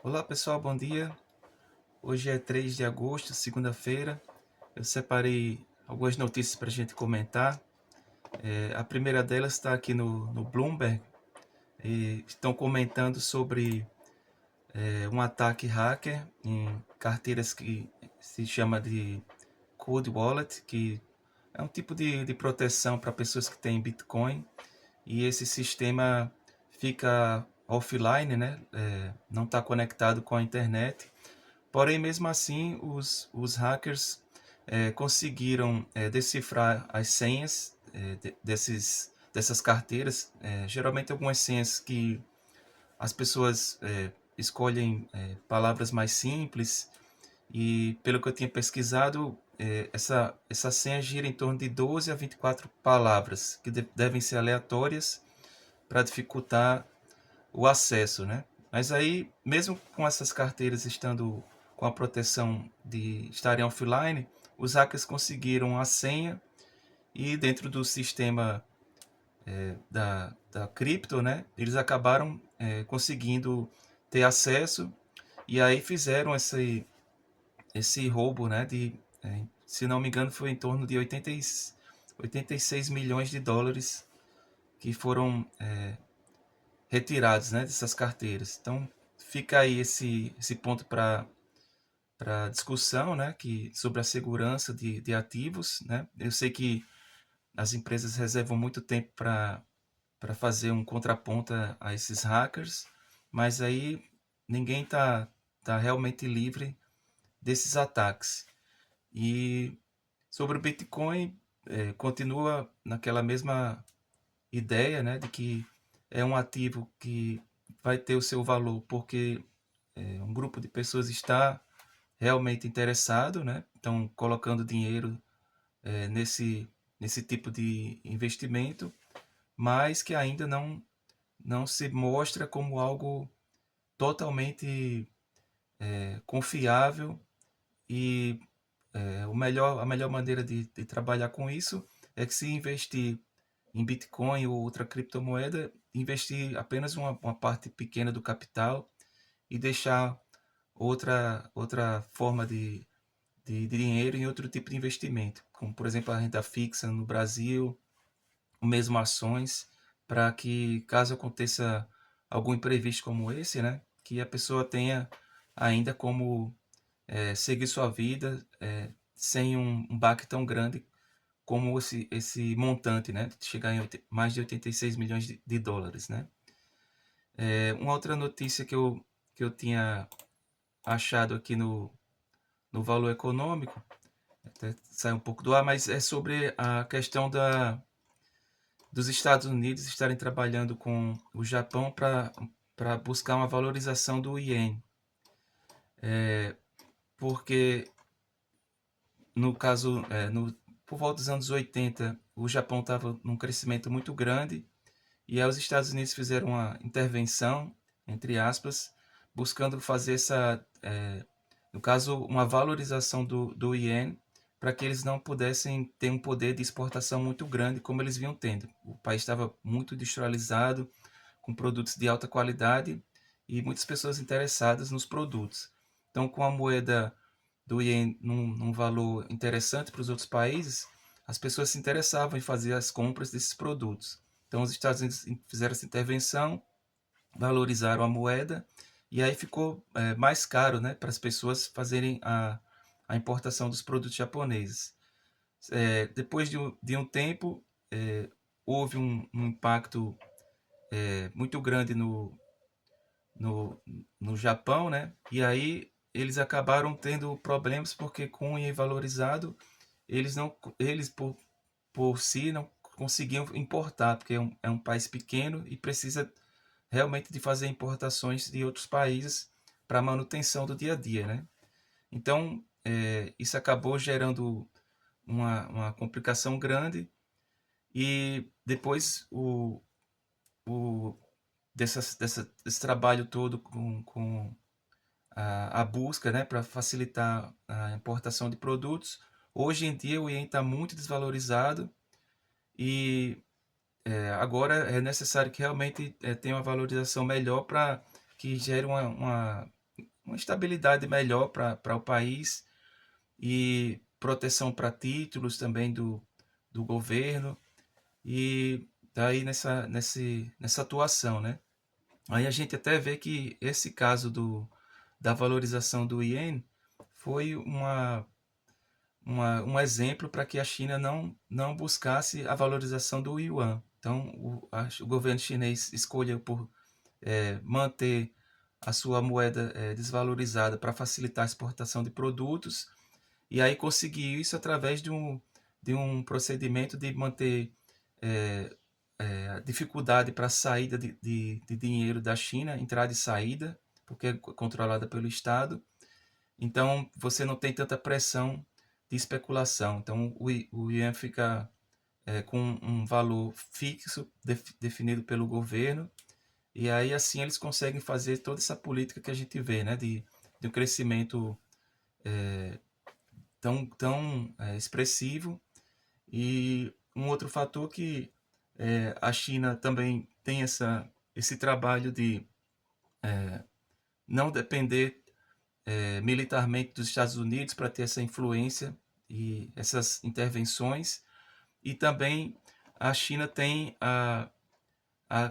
Olá pessoal, bom dia. Hoje é 3 de agosto, segunda-feira. Eu separei algumas notícias para a gente comentar. A primeira delas está aqui no Bloomberg. E estão comentando sobre um ataque hacker em carteiras que se chama de Cold Wallet, que é um tipo de proteção para pessoas que têm Bitcoin. E esse sistema fica offline, né? Não está conectado com a internet. Porém, mesmo assim, os hackers conseguiram decifrar as senhas dessas carteiras. Geralmente, algumas senhas que as pessoas escolhem palavras mais simples. E, pelo que eu tinha pesquisado, essa senha gira em torno de 12 a 24 palavras, que devem ser aleatórias para dificultar o acesso, né? Mas aí, mesmo com essas carteiras estando com a proteção de estarem offline, os hackers conseguiram a senha e dentro do sistema da cripto, né? Eles acabaram conseguindo ter acesso e aí fizeram esse roubo, né? Se não me engano, foi em torno de 86 milhões de dólares que foram retirados, né, dessas carteiras. Então, fica aí esse ponto para discussão, né, sobre a segurança de ativos. Né? Eu sei que as empresas reservam muito tempo para fazer um contraponto a esses hackers, mas aí ninguém tá realmente livre desses ataques. E sobre o Bitcoin, continua naquela mesma ideia, né, de que é um ativo que vai ter o seu valor porque um grupo de pessoas está realmente interessado, né? Estão colocando dinheiro nesse tipo de investimento, mas que ainda não se mostra como algo totalmente confiável e a melhor maneira de trabalhar com isso é que se investir em Bitcoin ou outra criptomoeda, investir apenas uma parte pequena do capital e deixar outra forma de dinheiro em outro tipo de investimento, como por exemplo a renda fixa no Brasil, ou mesmo ações, para que caso aconteça algum imprevisto como esse, né, que a pessoa tenha ainda como seguir sua vida sem um baque tão grande como esse montante, né, de chegar em mais de 86 milhões de dólares, né. Uma outra notícia que eu tinha achado aqui no Valor Econômico, até sai um pouco do ar, mas é sobre a questão dos Estados Unidos estarem trabalhando com o Japão para buscar uma valorização do iene, porque no caso, por volta dos anos 80, o Japão estava num crescimento muito grande e aí os Estados Unidos fizeram uma intervenção, entre aspas, buscando fazer no caso, uma valorização do iene para que eles não pudessem ter um poder de exportação muito grande como eles vinham tendo. O país estava muito industrializado, com produtos de alta qualidade e muitas pessoas interessadas nos produtos. Então, com a moeda do iene num valor interessante para os outros países, as pessoas se interessavam em fazer as compras desses produtos. Então, os Estados Unidos fizeram essa intervenção, valorizaram a moeda e aí ficou mais caro, né, para as pessoas fazerem a importação dos produtos japoneses. Depois de um tempo, houve um impacto muito grande no, no Japão, né? E aí eles acabaram tendo problemas porque com o ien valorizado, eles por si não conseguiam importar, porque é um país pequeno e precisa realmente de fazer importações de outros países para manutenção do dia a dia, né? Então, isso acabou gerando uma complicação grande e depois o desse trabalho todo com a busca, né, para facilitar a importação de produtos. Hoje em dia o iene está muito desvalorizado e agora é necessário que realmente tenha uma valorização melhor para que gere uma estabilidade melhor para o país e proteção para títulos também do governo, e daí nessa atuação, né? Aí a gente até vê que esse caso da valorização do iene foi um exemplo para que a China não buscasse a valorização do yuan. Então, o governo chinês escolheu por manter a sua moeda desvalorizada para facilitar a exportação de produtos, e aí conseguiu isso através de um procedimento de manter é, a dificuldade para a saída de dinheiro da China, entrada e saída, porque é controlada pelo Estado. Então, você não tem tanta pressão de especulação. Então, o yuan fica com um valor fixo definido pelo governo, e aí assim eles conseguem fazer toda essa política que a gente vê, né, de um crescimento tão expressivo. E um outro fator que a China também tem esse trabalho de não depender militarmente dos Estados Unidos para ter essa influência e essas intervenções. E também a China tem a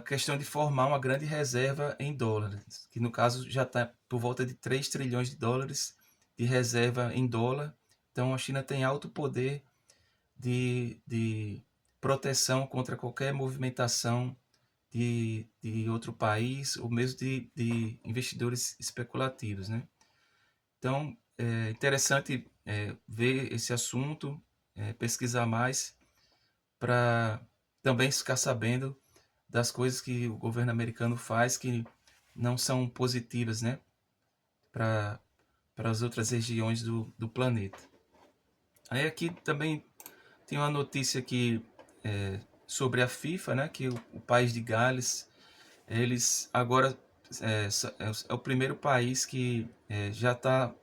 questão de formar uma grande reserva em dólares, que no caso já está por volta de 3 trilhões de dólares de reserva em dólar. Então a China tem alto poder de proteção contra qualquer movimentação de outro país, ou mesmo de investidores especulativos, né? Então é interessante ver esse assunto, pesquisar mais, para também ficar sabendo das coisas que o governo americano faz que não são positivas, né, para as outras regiões do planeta. Aí aqui também tem uma notícia aqui sobre a FIFA, né, que o país de Gales, eles agora é o primeiro país que já está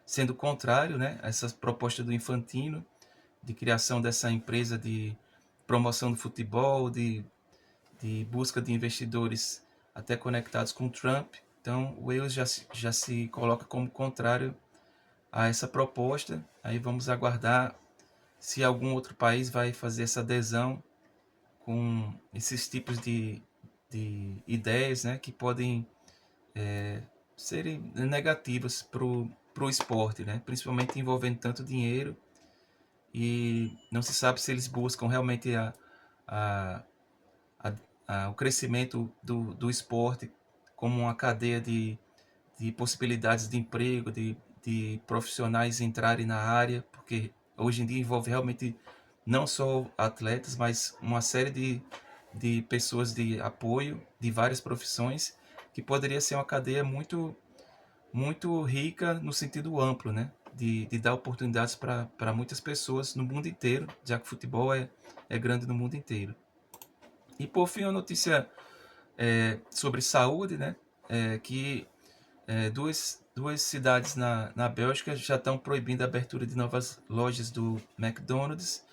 sendo contrário, né, a essa proposta do Infantino de criação dessa empresa de promoção do futebol, de busca de investidores até conectados com Trump. Então, o Wales já se coloca como contrário a essa proposta. Aí vamos aguardar se algum outro país vai fazer essa adesão com esses tipos de ideias, né, que podem serem negativas para o esporte, né, principalmente envolvendo tanto dinheiro, e não se sabe se eles buscam realmente a, o crescimento do esporte como uma cadeia de possibilidades de emprego, de profissionais entrarem na área, porque hoje em dia envolve realmente não só atletas, mas uma série de pessoas de apoio de várias profissões, que poderia ser uma cadeia muito rica no sentido amplo, né? De dar oportunidades para muitas pessoas no mundo inteiro, já que o futebol é grande no mundo inteiro. E por fim, uma notícia sobre saúde, né? Que duas cidades na Bélgica já estão proibindo a abertura de novas lojas do McDonald's,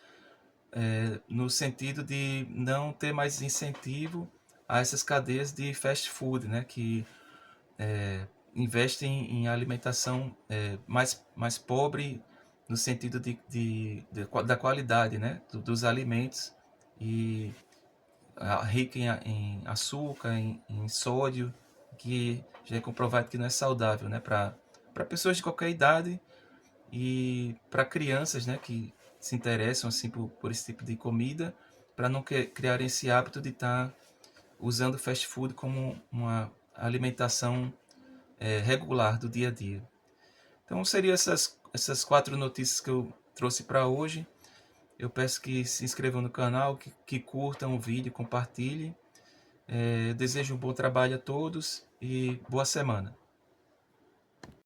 no sentido de não ter mais incentivo a essas cadeias de fast food, né? Que investem em alimentação mais pobre, no sentido da qualidade, né? Dos alimentos, e rica em açúcar, em sódio, que já é comprovado que não é saudável, né, para pessoas de qualquer idade, e para crianças, né, que se interessam assim por esse tipo de comida, para não criar esse hábito de estar usando fast food como uma alimentação regular do dia a dia. Então seriam essas 4 notícias que eu trouxe para hoje. Eu peço que se inscrevam no canal, que curtam o vídeo, compartilhem. Desejo um bom trabalho a todos e boa semana.